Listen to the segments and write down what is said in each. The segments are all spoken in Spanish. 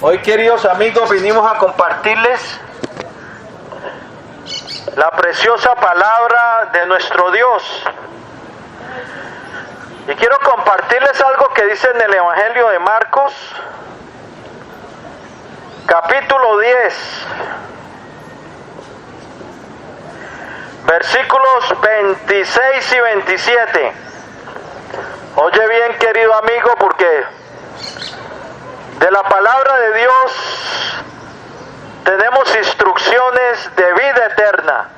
Hoy, queridos amigos, vinimos a compartirles la preciosa palabra de nuestro Dios. Y quiero compartirles algo que dice en el Evangelio de Marcos, capítulo 10, versículos 26 y 27. Oye bien, querido amigo, porque de la palabra de Dios tenemos instrucciones de vida eterna,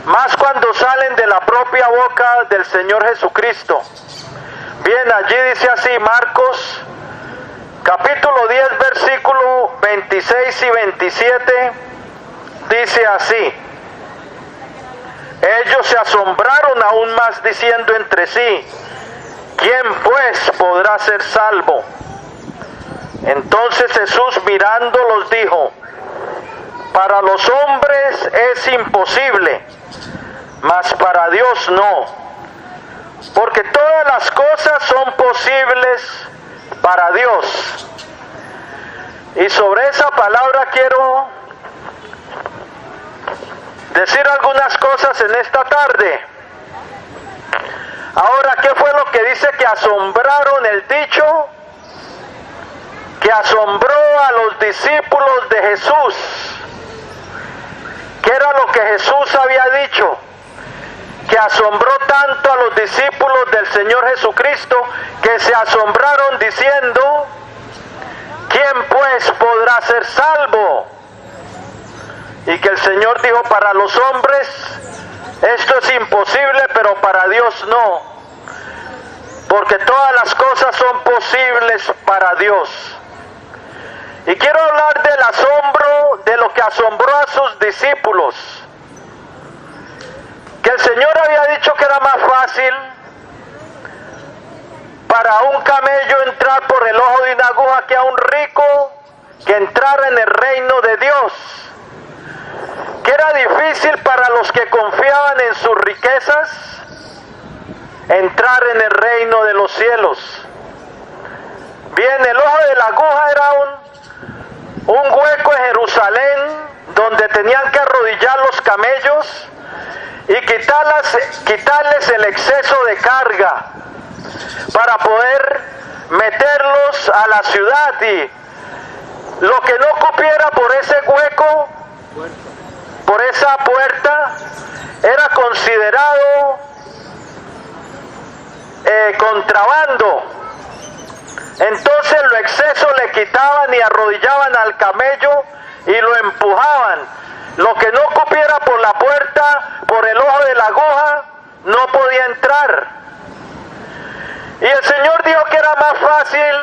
más cuando salen de la propia boca del Señor Jesucristo. Bien, allí dice así, Marcos capítulo 10, versículo 26 y 27, dice así: ellos se asombraron aún más, diciendo entre sí: ¿quién pues podrá ser salvo? Entonces Jesús, mirándolos, dijo: para los hombres es imposible, mas para Dios no, porque todas las cosas son posibles para Dios. Y sobre esa palabra quiero decir algunas cosas en esta tarde. Ahora, ¿qué fue lo que dice que asombraron el dicho? Que asombró a los discípulos de Jesús. ¿Qué era lo que Jesús había dicho? Que asombró tanto a los discípulos del Señor Jesucristo que se asombraron diciendo: ¿quién pues podrá ser salvo? Y que el Señor dijo: para los hombres esto es imposible, pero para Dios no, porque todas las cosas son posibles para Dios. Y quiero hablar del asombro, de lo que asombró a sus discípulos. Que el Señor había dicho que era más fácil para un camello entrar por el ojo de una aguja que a un rico que entrar en el reino de Dios. Que era difícil para los que confiaban en sus riquezas entrar en el reino de los cielos. Bien, el ojo de la aguja era un hueco en Jerusalén donde tenían que arrodillar los camellos y quitarles el exceso de carga para poder meterlos a la ciudad, y lo que no cupiera por ese hueco, por esa puerta, era considerado contrabando. Entonces lo exceso le quitaban y arrodillaban al camello y lo empujaban. Lo que no cupiera por la puerta, por el ojo de la aguja, no podía entrar. Y el Señor dijo que era más fácil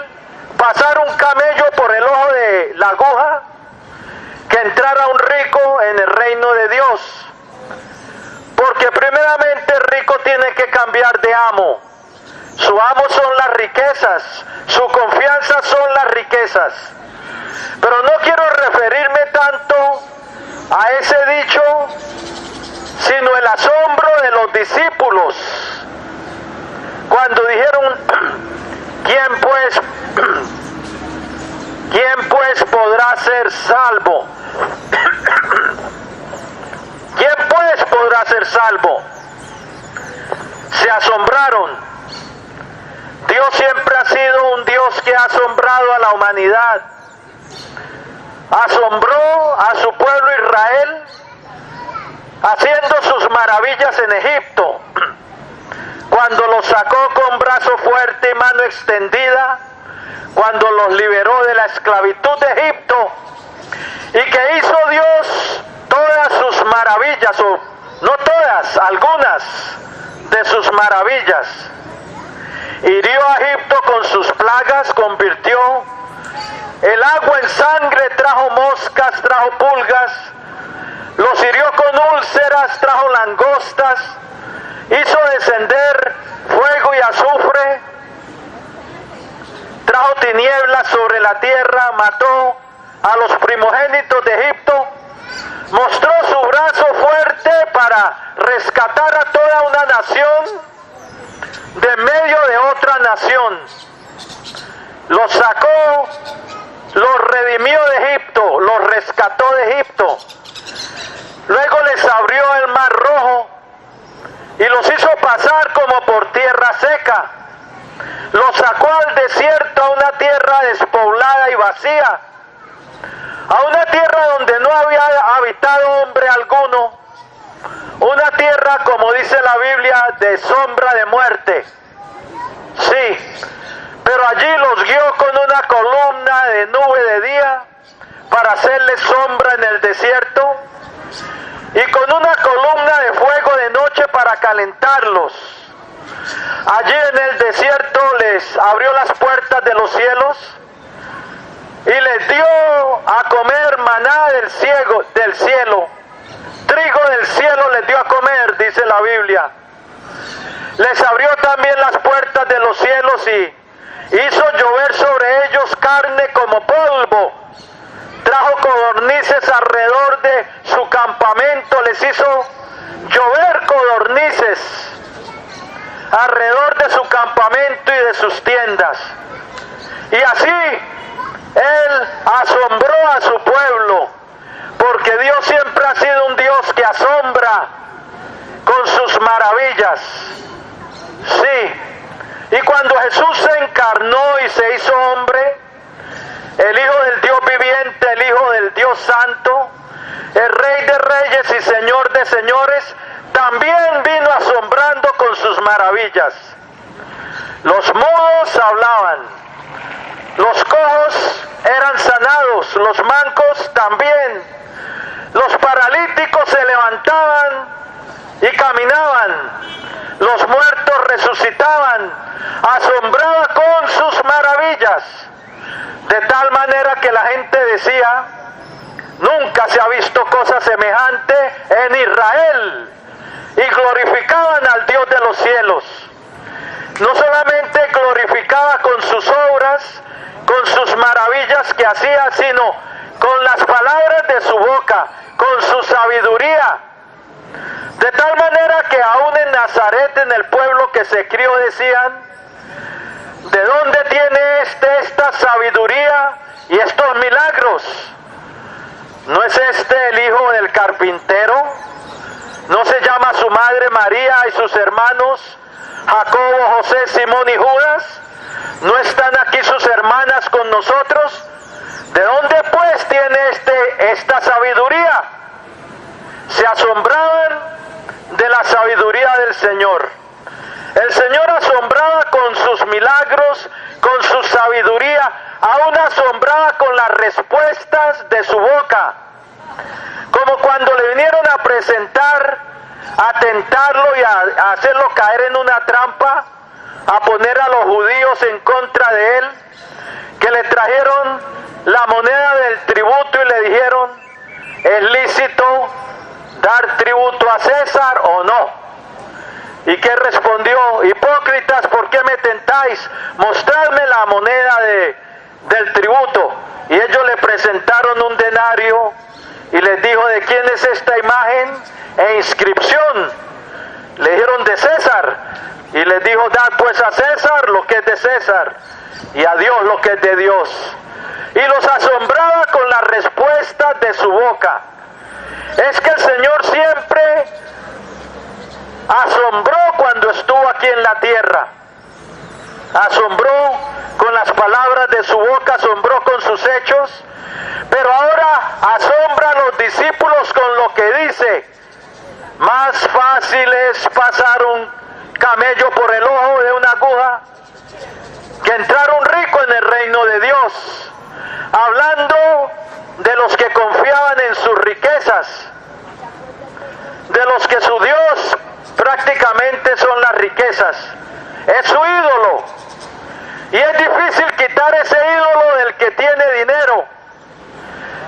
pasar un camello por el ojo de la aguja que entrar a un rico en el reino de Dios. Porque primeramente el rico tiene que cambiar de amo. Su amo son las riquezas, su confianza son las riquezas. Pero no quiero referirme tanto a ese dicho, sino el asombro de los discípulos cuando dijeron: ¿quién pues podrá ser salvo? ¿Quién pues podrá ser salvo? Se asombraron. Dios siempre ha sido un Dios que ha asombrado a la humanidad. Asombró a su pueblo Israel haciendo sus maravillas en Egipto, cuando los sacó con brazo fuerte y mano extendida, cuando los liberó de la esclavitud de Egipto, y que hizo Dios todas sus maravillas, o no todas, algunas de sus maravillas. Hirió a Egipto con sus plagas, convirtió el agua en sangre, trajo moscas, trajo pulgas, los hirió con úlceras, trajo langostas, hizo descender fuego y azufre, trajo tinieblas sobre la tierra, mató a los primogénitos de Egipto, mostró su brazo fuerte para rescatar a toda una nación de medio de otra nación. Los sacó los redimió de Egipto, los rescató de Egipto. Luego les abrió el mar Rojo y los hizo pasar como por tierra seca. Los sacó al desierto, a una tierra despoblada y vacía, a una tierra donde no había habitado hombre alguno, una tierra, como dice la Biblia, de sombra de muerte. Sí, pero allí los guió con una columna de nube de día para hacerles sombra en el desierto, y con una columna de fuego de noche para calentarlos. Allí en el desierto les abrió las puertas de los cielos y les dio a comer maná del cielo, trigo del cielo les dio a comer, dice la Biblia. Les abrió también las puertas de los cielos y hizo llover sobre ellos carne como polvo. Trajo codornices alrededor de su campamento, les hizo llover codornices alrededor de su campamento y de sus tiendas. Y así Él asombró a su pueblo, porque Dios siempre ha sido un Dios que asombra con sus maravillas. Sí, y cuando Jesús se encarnó y se hizo hombre, el Hijo del Dios viviente, el Hijo del Dios santo, el Rey de reyes y Señor de señores, también vino asombrando con sus maravillas. Los mudos hablaban, los cojos eran sanados, los mancos también, los paralíticos se levantaban y caminaban, los muertos resucitaban, asombraba con sus maravillas, de tal manera que la gente decía: nunca se ha visto cosa semejante en Israel, y glorificaban al Dios de los cielos. No solamente glorificaba con sus obras, con sus maravillas que hacía, sino con las palabras de su boca, con su sabiduría. De tal manera que aún en Nazaret, en el pueblo que se crió, decían: ¿de dónde tiene esta sabiduría y estos milagros? ¿No es este el hijo del carpintero? ¿No se llama su madre María y sus hermanos Jacobo, José, Simón y Judas? ¿No están aquí sus hermanas con nosotros? ¿De dónde pues tiene esta sabiduría? Se asombraban de la sabiduría del Señor. El Señor asombraba con sus milagros, con su sabiduría, aún asombraba con las respuestas de su boca. Como cuando le vinieron a presentar, a tentarlo y a hacerlo caer en una trampa, a poner a los judíos en contra de él, que le trajeron la moneda del tributo y le dijeron: ¿es lícito dar tributo a César o no? ¿Y qué respondió? Hipócritas, ¿por qué me tentáis? Mostradme la moneda del tributo. Y ellos le presentaron un denario y les dijo: ¿de quién es esta imagen e inscripción? Le dijeron: de César. Y les dijo: dad pues a César lo que es de César y a Dios lo que es de Dios. Y los asombraba con las respuestas de su boca. Es que el Señor siempre asombró cuando estuvo aquí en la tierra. Asombró con las palabras de su boca, asombró con sus hechos, pero ahora asombra a los discípulos con lo que dice: más fácil es pasar un camello por el ojo de una aguja que entrar un rico en el reino de Dios. Hablando de los que confiaban en sus riquezas, de los que su Dios prácticamente son las riquezas, es su ídolo, y es difícil quitar ese ídolo del que tiene dinero,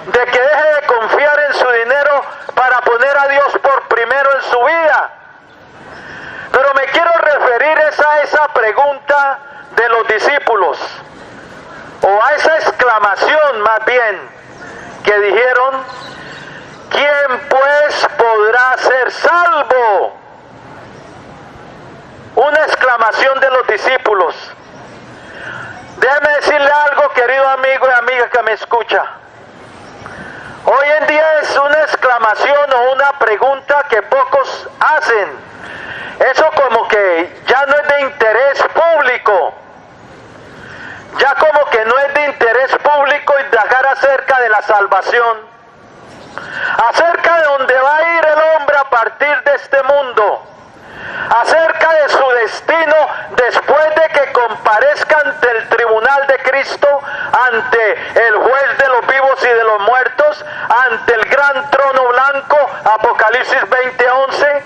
de que deje de confiar en su dinero para poner a Dios por primero en su vida. Pero me quiero referir a esa pregunta de los discípulos, o a esa exclamación más bien, que dijeron: ¿quién pues podrá ser salvo? Una exclamación de los discípulos. Déjeme decirle algo querido amigo y amiga que me escucha, hoy en día es una exclamación o una pregunta que pocos hacen. Eso como que ya no es de interés público. Ya como que no es de interés público indagar acerca de la salvación, acerca de dónde va a ir el hombre a partir de este mundo, acerca de su destino después de que comparezca ante el tribunal de Cristo, ante el juez de los vivos y de los muertos, ante el gran trono blanco, Apocalipsis 20:11,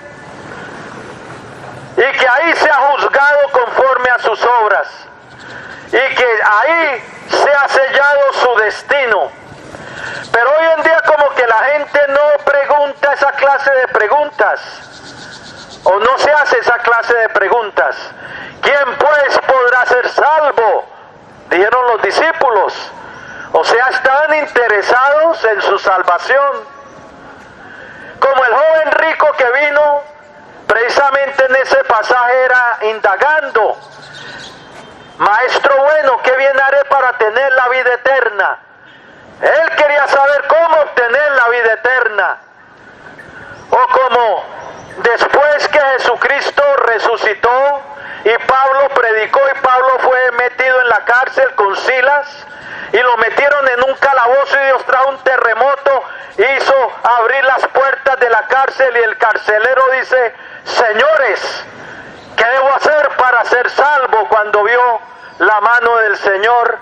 y que ahí se ha juzgado conforme a sus obras, y que ahí se ha sellado su destino. Pero hoy en día como que la gente no pregunta esa clase de preguntas, o no se hace esa clase de preguntas. ¿Quién pues podrá ser salvo?, dijeron los discípulos. O sea, estaban interesados en su salvación. Como el joven rico que vino, precisamente en ese pasaje era indagando: Maestro bueno, ¿qué bien haré para tener la vida eterna? Él quería saber cómo obtener la vida eterna. O como después que Jesucristo resucitó y Pablo predicó y Pablo fue metido en la cárcel con Silas y lo metieron en un calabozo y Dios trajo un terremoto, hizo abrir las puertas de la cárcel y el carcelero dice: señores, ¿qué debo hacer para ser salvo? Cuando vio la mano del Señor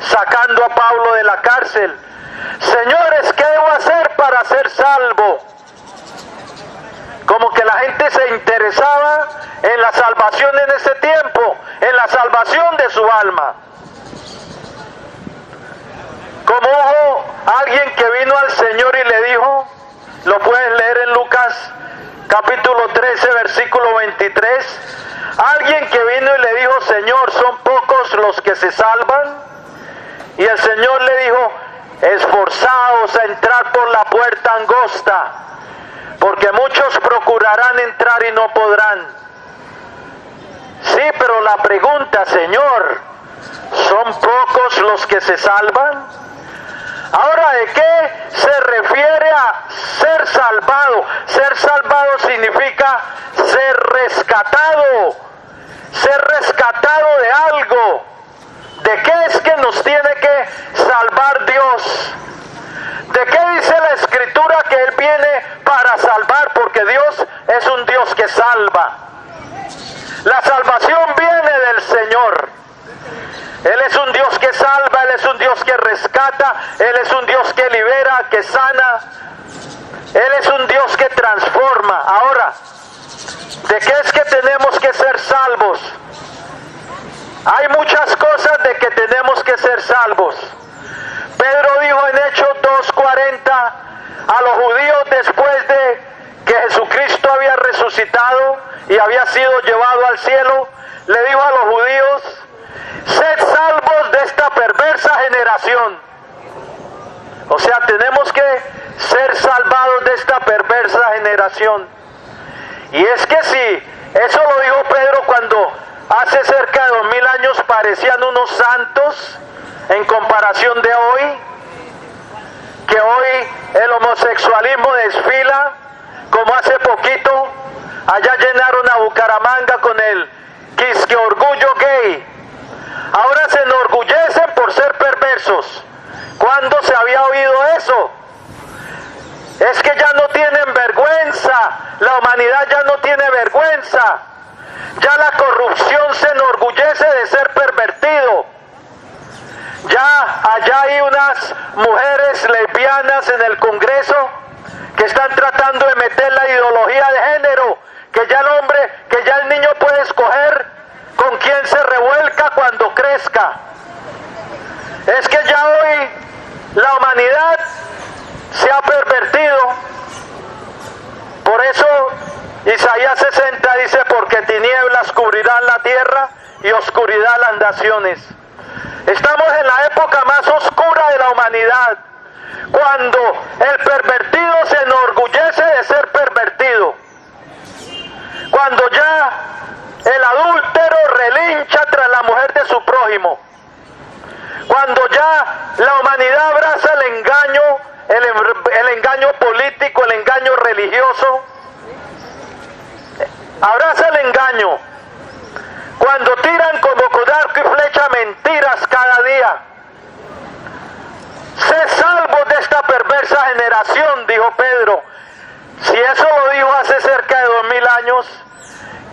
sacando a Pablo de la cárcel. Señores, ¿qué debo hacer para ser salvo? Como que la gente se interesaba en la salvación en ese tiempo, en la salvación de su alma. Como hubo alguien que vino al Señor y le dijo, lo puedes leer en Lucas capítulo 13, versículo 23, alguien que vino y le dijo: Señor, ¿son pocos los que se salvan? Y el Señor le dijo: esforzaos a entrar por la puerta angosta, porque muchos procurarán entrar y no podrán. Sí, pero la pregunta: Señor, ¿son pocos los que se salvan? Ahora, ¿de qué se refiere a ser salvado? Ser salvado significa ser rescatado de algo. ¿De qué es que nos tiene que salvar Dios? ¿De qué dice la Escritura que Él viene para salvar? Porque Dios es un Dios que salva. La salvación viene del Señor. Él es un Dios que salva, Él es un Dios que rescata, Él es un Dios que libera, que sana. Él es un Dios que transforma. Ahora, ¿de qué es que tenemos que ser salvos? Hay muchas cosas de que tenemos que ser salvos. Pedro dijo en Hechos 2:40 a los judíos, después de que Jesucristo había resucitado y había sido llevado al cielo, le dijo a los judíos: sed salvos de esta perversa generación. O sea, tenemos que ser salvados de esta perversa generación. Y es que sí, eso lo dijo Pedro cuando hace cerca de 2000 años parecían unos santos en comparación de hoy, que hoy el homosexualismo desfila, como hace poquito, allá llenaron a Bucaramanga con el quisque orgullo gay. Ahora se enorgullecen por ser perversos. ¿Cuándo se había oído eso? Es que ya no tienen vergüenza, la humanidad ya no tiene vergüenza. Ya la corrupción se enorgullece de ser pervertido. Ya allá hay unas mujeres lesbianas en el Congreso que están tratando de meter la ideología de género, que ya el hombre, que ya el niño puede escoger con quién se revuelca cuando crezca. Es que ya hoy la humanidad se ha pervertido. Por eso Isaías 60 dice: porque tinieblas cubrirán la tierra y oscuridad las naciones. Estamos en la época más oscura de la humanidad, cuando el pervertido se enorgullece de ser pervertido, cuando ya el adúltero relincha tras la mujer de su prójimo, cuando cuando ya la humanidad abraza el engaño, el engaño político, el engaño religioso, abraza el engaño, cuando tiran como con arco y flecha mentiras cada día. Sé salvos de esta perversa generación, dijo Pedro. Si eso lo dijo hace cerca de 2000 años,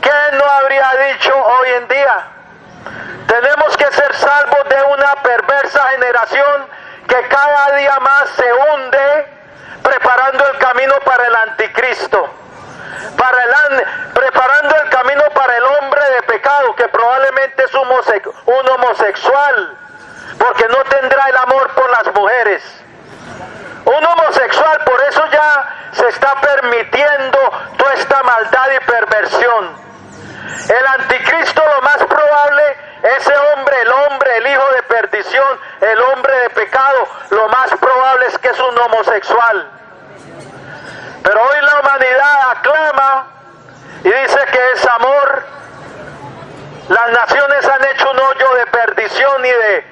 ¿qué no habría dicho hoy en día? Tenemos que ser salvos de una perversa generación que cada día más se hunde preparando el camino para el anticristo, preparando el camino para el hombre de pecado, que probablemente es un homosexual, porque no tendrá el amor por las mujeres. Un homosexual, por eso ya se está permitiendo toda esta maldad y perversión. El anticristo, lo más probable, ese hombre, el hijo de perdición, el hombre de pecado, lo más probable es que es un homosexual. Pero hoy la humanidad aclama y dice que es amor. Las naciones han hecho un hoyo de perdición y de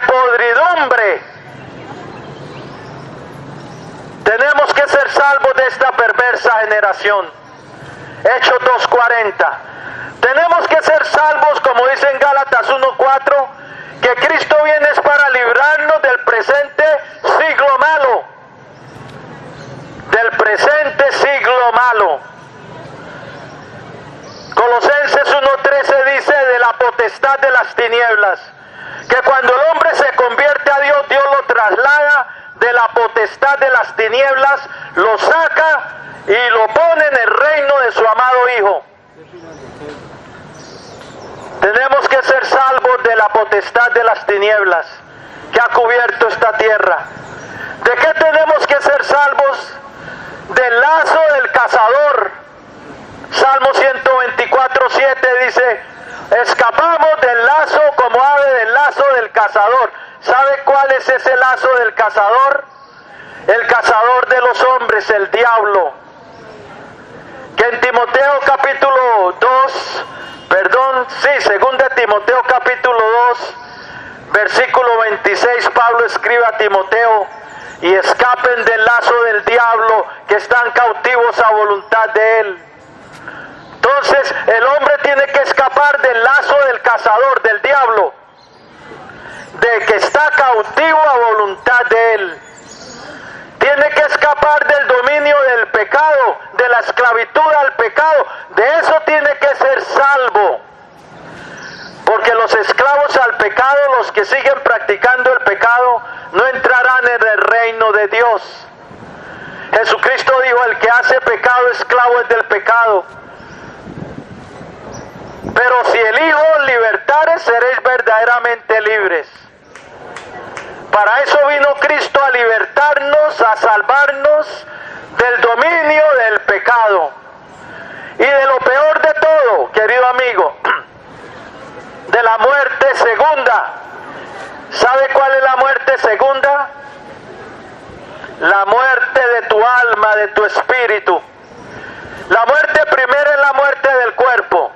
podridumbre. Tenemos que ser salvos de esta perversa generación. Hechos 2:40. Tenemos que ser salvos, como dice en Gálatas 1:4, que Cristo viene es para librarnos del presente siglo malo. Del presente siglo malo. Colosenses 1:13 dice de la potestad de las tinieblas, que cuando el hombre se convierte a Dios, Dios lo traslada de la potestad de las tinieblas, lo saca y lo pone en el reino de su amado Hijo. Tenemos que ser salvos de la potestad de las tinieblas que ha cubierto esta tierra. ¿De qué tenemos que ser salvos? Del lazo del cazador. Salmo 124:7 dice: escapamos del lazo como ave del lazo del cazador. ¿Sabe cuál es ese lazo del cazador? El cazador de los hombres, el diablo. Que en Timoteo capítulo 2, segunda Timoteo capítulo 2, versículo 26, Pablo escribe a Timoteo: y escapen del lazo del diablo, que están cautivos a voluntad de él. Entonces el hombre tiene que escapar del lazo del cazador, del diablo, de que está cautivo a voluntad de él. Tiene que escapar del dominio del pecado, de la esclavitud al pecado. De eso tiene que ser salvo. Porque los esclavos al pecado, los que siguen practicando el pecado, no entrarán en el reino de Dios. Jesucristo dijo: el que hace pecado, esclavo es del pecado. Pero si el Hijo os libertare, seréis verdaderamente libres. Para eso vino Cristo, a libertarnos, a salvarnos del dominio del pecado. Y de lo peor de todo, querido amigo, de la muerte segunda. ¿Sabe cuál es la muerte segunda? La muerte de tu alma, de tu espíritu. La muerte primera es la muerte del cuerpo.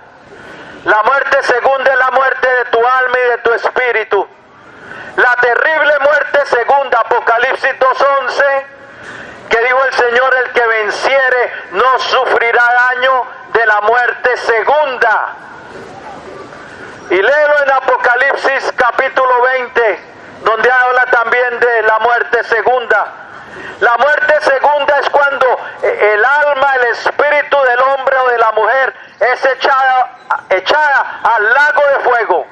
La muerte segunda es la muerte de tu alma y de tu espíritu. La terrible muerte segunda, Apocalipsis 2:11, que dijo el Señor: el que venciere no sufrirá daño de la muerte segunda. Y léelo en Apocalipsis capítulo 20, donde habla también de la muerte segunda. La muerte segunda es cuando el alma, el espíritu del hombre o de la mujer es echada al lago de fuego.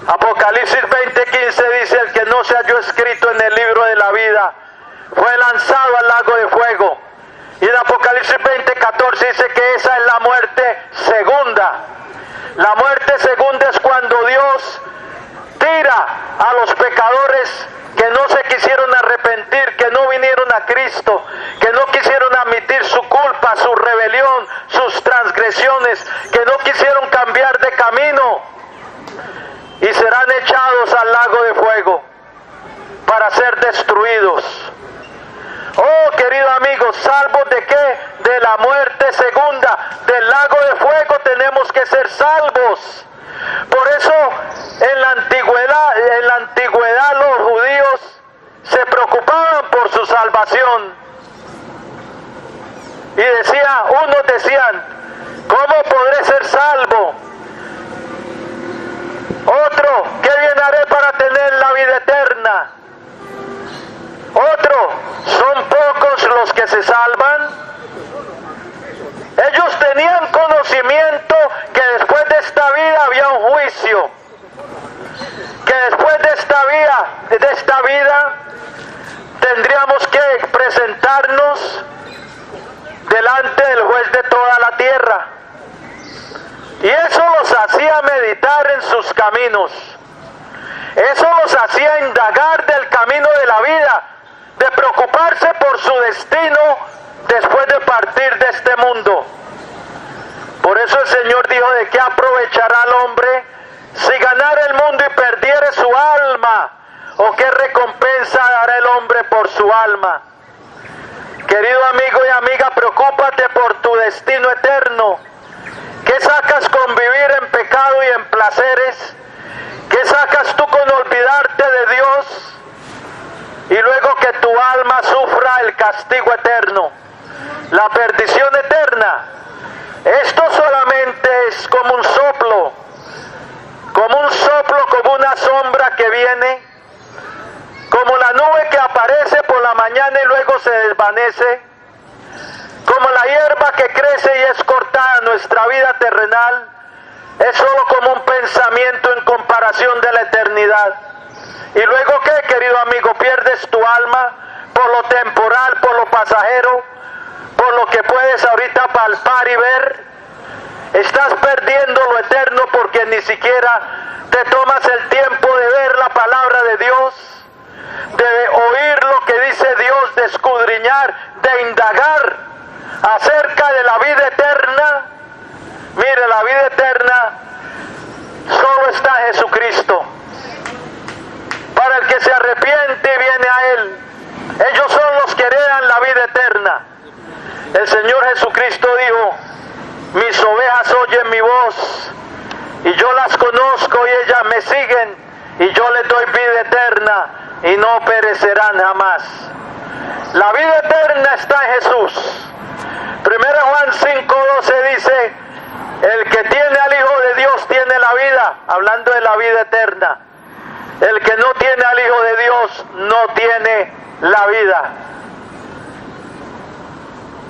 Apocalipsis 20:15 dice: el que no se halló escrito en el libro de la vida fue lanzado al lago de fuego. Y en Apocalipsis 20:14 dice que esa es la muerte segunda. La muerte segunda es cuando Dios tira a los pecadores que no se quisieron arrepentir, que no vinieron a Cristo, que no quisieron admitir su culpa, su rebelión, sus transgresiones, que no quisieron cambiar de camino, y serán echados al lago de fuego para ser destruidos. Oh, querido amigo, ¿salvos de qué? De la muerte segunda, del lago de fuego tenemos que ser salvos. Por eso en la antigüedad los judíos se preocupaban por su salvación. Y unos decían, ¿cómo podré ser salvo? Otro, ¿qué bien haré para tener la vida eterna? Otro, ¿son pocos los que se salvan? Ellos tenían conocimiento que después de esta vida había un juicio, que después de esta vida tendríamos que presentarnos delante del juez de toda la tierra. Y eso los hacía meditar en sus caminos. Eso los hacía indagar del camino de la vida, de preocuparse por su destino después de partir de este mundo. Por eso el Señor dijo, ¿de qué aprovechará el hombre si ganara el mundo y perdiere su alma? ¿O qué recompensa dará el hombre por su alma? Querido amigo y amiga, preocúpate por tu destino eterno. ¿Qué sacas con vivir en pecado y en placeres? ¿Qué sacas tú con olvidarte de Dios? Y luego que tu alma sufra el castigo eterno, la perdición eterna. Esto solamente es como un soplo, como una sombra que viene, como la nube que aparece por la mañana y luego se desvanece, como la hierba que crece y es cortada. Nuestra vida terrenal es solo como un pensamiento en comparación de la eternidad. ¿Y luego qué, querido amigo? Pierdes tu alma por lo temporal, por lo pasajero, por lo que puedes ahorita palpar y ver. Estás perdiendo lo eterno porque ni siquiera te tomas el tiempo de ver la palabra de Dios, de oír lo que dice Dios, de escudriñar, de indagar acerca de la vida eterna. Mire, la vida eterna solo está en Jesucristo. Para el que se arrepiente y viene a Él, ellos son los que heredan la vida eterna. El Señor Jesucristo dijo, mis ovejas oyen mi voz, y yo las conozco y ellas me siguen, y yo les doy vida eterna, y no perecerán jamás. La vida eterna está en Jesús. 1 Juan 5:12 dice, el que tiene al Hijo de Dios tiene la vida, hablando de la vida eterna. El que no tiene al Hijo de Dios no tiene la vida.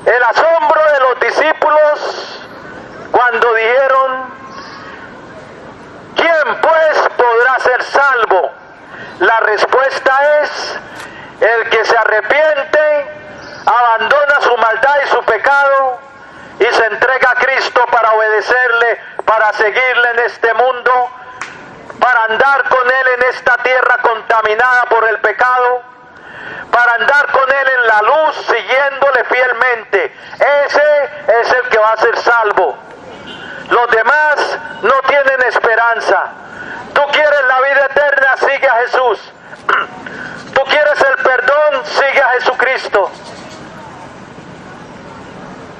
El asombro de los discípulos cuando dijeron, ¿quién pues podrá ser salvo? La respuesta es, el que se arrepiente, abandona su maldad y su pecado y se entrega a Cristo para obedecerle, para seguirle en este mundo, para andar con Él en esta tierra contaminada por el pecado, para andar con Él en la luz, siguiéndole fielmente. Ese es el que va a ser salvo. Los demás no tienen esperanza. Tú quieres la vida eterna, sigue a Jesús. Tú quieres el perdón, sigue a Jesucristo.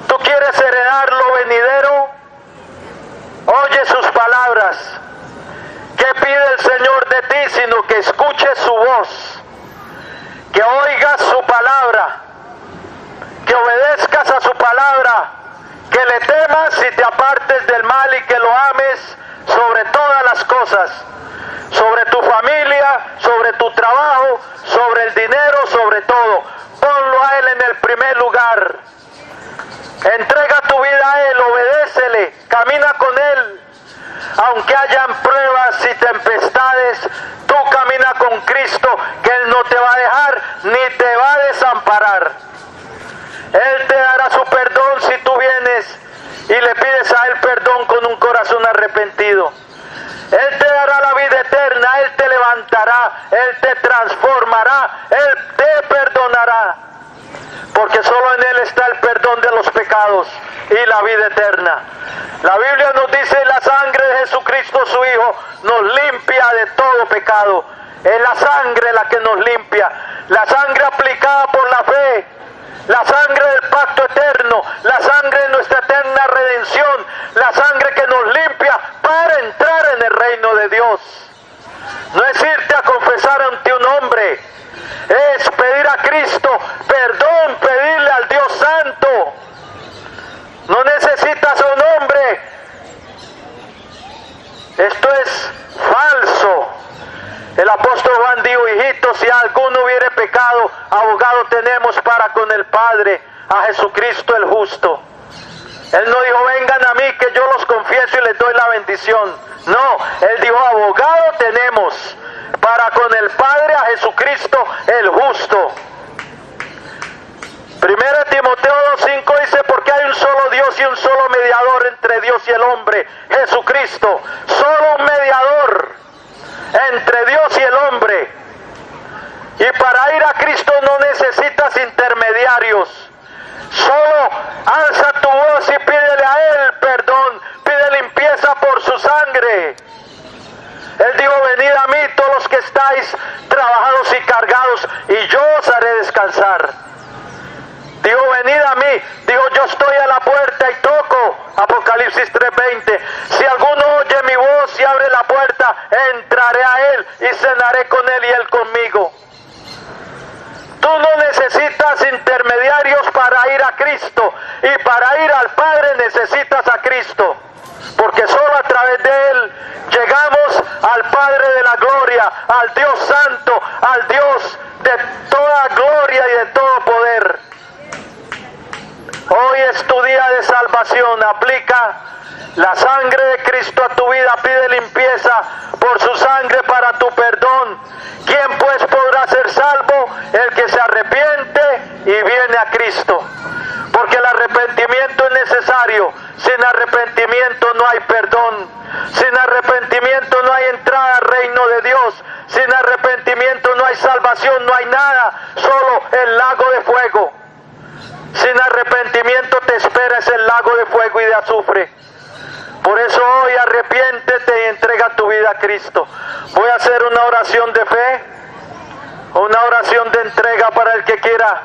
Tú quieres heredar lo venidero, oye sus palabras. ¿Qué pide el Señor de ti? Sino que escuches su voz, que oigas su palabra, que obedezcas a su palabra, que le temas y te apartes del mal y que lo ames sobre todas las cosas, sobre tu familia, sobre tu trabajo, sobre el dinero, sobre todo. Ponlo a Él en el primer lugar. Entrega tu vida a Él, obedécele, camina con Él. Aunque hayan pruebas y tempestades, tú camina con Cristo, que Él no te va a dejar ni te va a desamparar. Él te dará su perdón si tú vienes y le pides a Él perdón con un corazón arrepentido. Él te dará la vida eterna, Él te levantará, Él te transformará, Él te perdonará. Porque solo en Él está el perdón de los pecados y la vida eterna. La Biblia nos dice, la sangre de Jesucristo su Hijo nos limpia de todo pecado. Es la sangre la que nos limpia, la sangre aplicada por la fe, la sangre del pacto eterno, la sangre de nuestra eterna redención, la sangre que nos limpia para entrar en el Dios. No es irte a confesar ante un hombre, es pedir a Cristo perdón, pedirle al Dios Santo. No necesitas a un hombre. Esto es falso. El apóstol Juan dijo: hijitos, si alguno hubiere pecado, abogado tenemos para con el Padre, a Jesucristo el justo. Él no dijo: vengan a mí que yo los confieso y les doy la bendición. No, él dijo: abogado tenemos para con el Padre, a Jesucristo el justo. 1 Timoteo 2:5 dice: porque hay un solo Dios y un solo mediador entre Dios y el hombre, Jesucristo. Solo un mediador entre Dios y el hombre. Y para ir a Cristo no necesitas intermediarios. Solo alza tu voz y pídele a Él perdón, pide limpieza por su sangre. Él dijo: venid a mí todos los que estáis trabajados y cargados, y yo os haré descansar. Dijo: venid a mí. Dijo: yo estoy a la puerta y toco. Apocalipsis 3:20. Si alguno oye mi voz y abre la puerta, entraré a él y cenaré con él y él conmigo. Tú no necesitas intermediarios para ir a Cristo, y para ir al Padre necesitas a Cristo, porque solo a través de Él llegamos al Padre de la gloria, al Dios Santo, al Dios de toda gloria y de todo poder. Hoy es tu día de salvación. Aplica la sangre de Cristo a tu vida, pide limpieza por su sangre para tu perdón. ¿Quién pues podrá ser salvo? El que se arrepiente y viene a Cristo. Porque el arrepentimiento es necesario. Sin arrepentimiento no hay perdón. Sin arrepentimiento no hay entrada al reino de Dios. Sin arrepentimiento no hay salvación, no hay nada, solo el lago de fuego. Sin arrepentimiento te espera ese lago de fuego y de azufre. Por eso hoy arrepiéntete y entrega tu vida a Cristo. Voy a hacer una oración de fe, una oración de entrega para el que quiera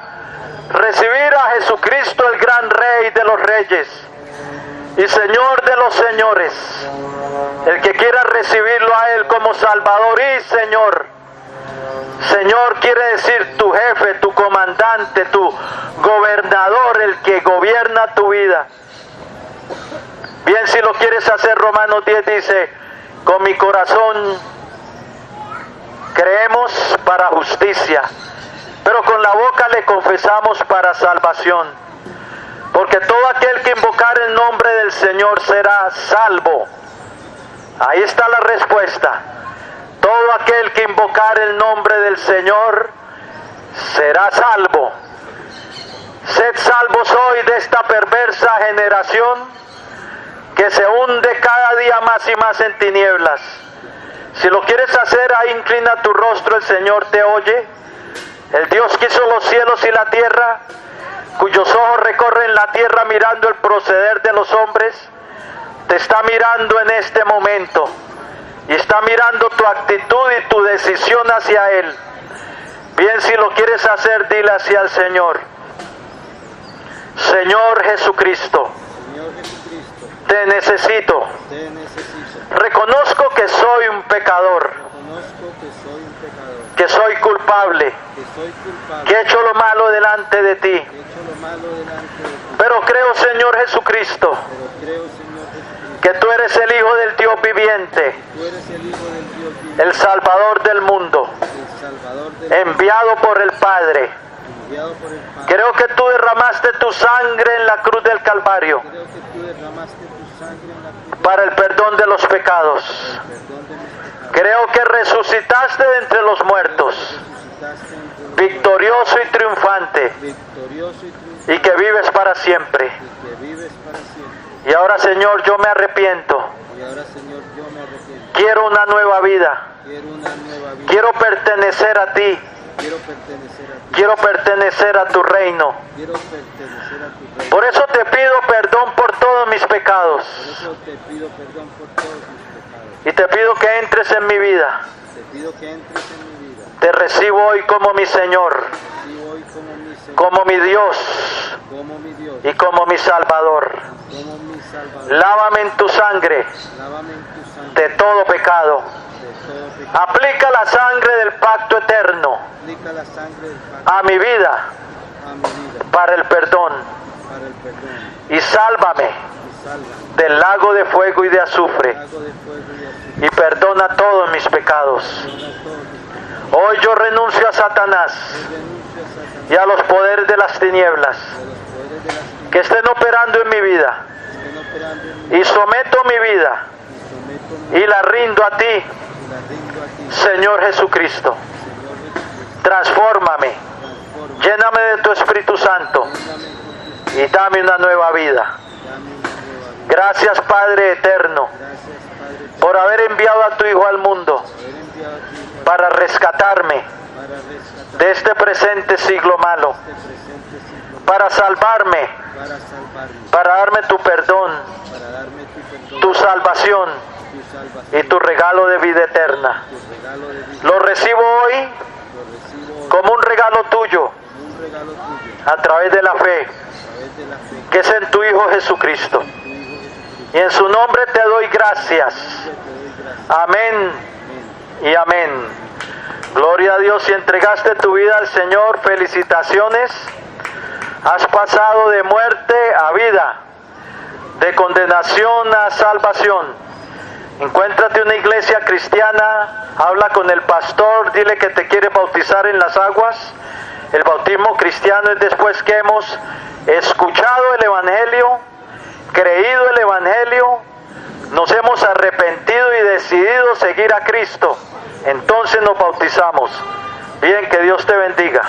recibir a Jesucristo, el gran Rey de los reyes y Señor de los señores. El que quiera recibirlo a Él como Salvador y Señor. Señor quiere decir tu jefe, tu comandante, tu gobernador, el que gobierna tu vida. Bien, si lo quieres hacer, Romanos 10 dice: con mi corazón creemos para justicia, pero con la boca le confesamos para salvación. Porque todo aquel que invocar el nombre del Señor será salvo. Ahí está la respuesta. Todo aquel que invocar el nombre del Señor será salvo. Sed salvos hoy de esta perversa generación que se hunde cada día más y más en tinieblas. Si lo quieres hacer, ahí inclina tu rostro, el Señor te oye. El Dios que hizo los cielos y la tierra, cuyos ojos recorren la tierra mirando el proceder de los hombres, te está mirando en este momento. Y está mirando tu actitud y tu decisión hacia Él. Bien, si lo quieres hacer, dile hacia el Señor: Señor Jesucristo, te necesito. Reconozco que soy un pecador, que soy culpable, que he hecho lo malo delante de ti. Pero creo, Señor Jesucristo, que tú eres el Hijo del Dios viviente, el Salvador del mundo, enviado por el Padre. Creo que tú derramaste tu sangre en la cruz del Calvario para el perdón de los pecados. Creo que resucitaste de entre los muertos, victorioso y triunfante, y que vives para siempre. Y ahora, Señor, yo me arrepiento. Quiero una nueva vida. Quiero pertenecer a ti. Quiero pertenecer a tu reino. Por eso te pido perdón por todos mis pecados. Y te pido que entres en mi vida. Te recibo hoy como mi Señor, como mi Dios y como mi Salvador. Lávame en tu sangre santo de todo pecado. de todo pecado. Aplica la sangre del pacto eterno Aplica la sangre del pacto a mi vida a mi vida para el perdón para el perdón y sálvame y sálvame del lago de fuego y de azufre del lago de fuego y azufre. y perdona todos mis pecados. Perdona todos mis pecados. Hoy yo renuncio a Satanás Yo renuncio a Satanás y a los poderes de las tinieblas y a los poderes de las tinieblas que estén operando en mi vida que estén operando en mí y someto mi vida y someto mi y la rindo a ti, y la rindo a ti, Señor Jesucristo. Señor Jesucristo. Transfórmame, Transforma, lléname de tu Espíritu Santo lléname con tu y dame una nueva vida. dame una nueva vida. Gracias, Padre eterno, Gracias, Padre, por haber enviado a tu Hijo al mundo por haber enviado a ti para rescatarme para rescatar de este presente siglo malo, este presente siglo, para salvarme, para salvarme, para darme tu perdón, para darme tu perdón, tu salvación tu salvación, y tu regalo de vida eterna. tu regalo de vida. Lo recibo hoy Lo recibo hoy como un regalo tuyo como un regalo tuyo a través de la fe a través de la fe que es en tu Hijo Jesucristo. en tu Hijo Jesucristo. Y en su nombre te doy gracias. Te doy gracias. Amén Amén. y amén. Gloria a Dios, si entregaste tu vida al Señor, felicitaciones. Has pasado de muerte a vida, de condenación a salvación. Encuéntrate una iglesia cristiana, habla con el pastor, dile que te quiere bautizar en las aguas. El bautismo cristiano es después que hemos escuchado el Evangelio, creído el Evangelio, nos hemos arrepentido y decidido seguir a Cristo. Entonces nos bautizamos. Bien, que Dios te bendiga.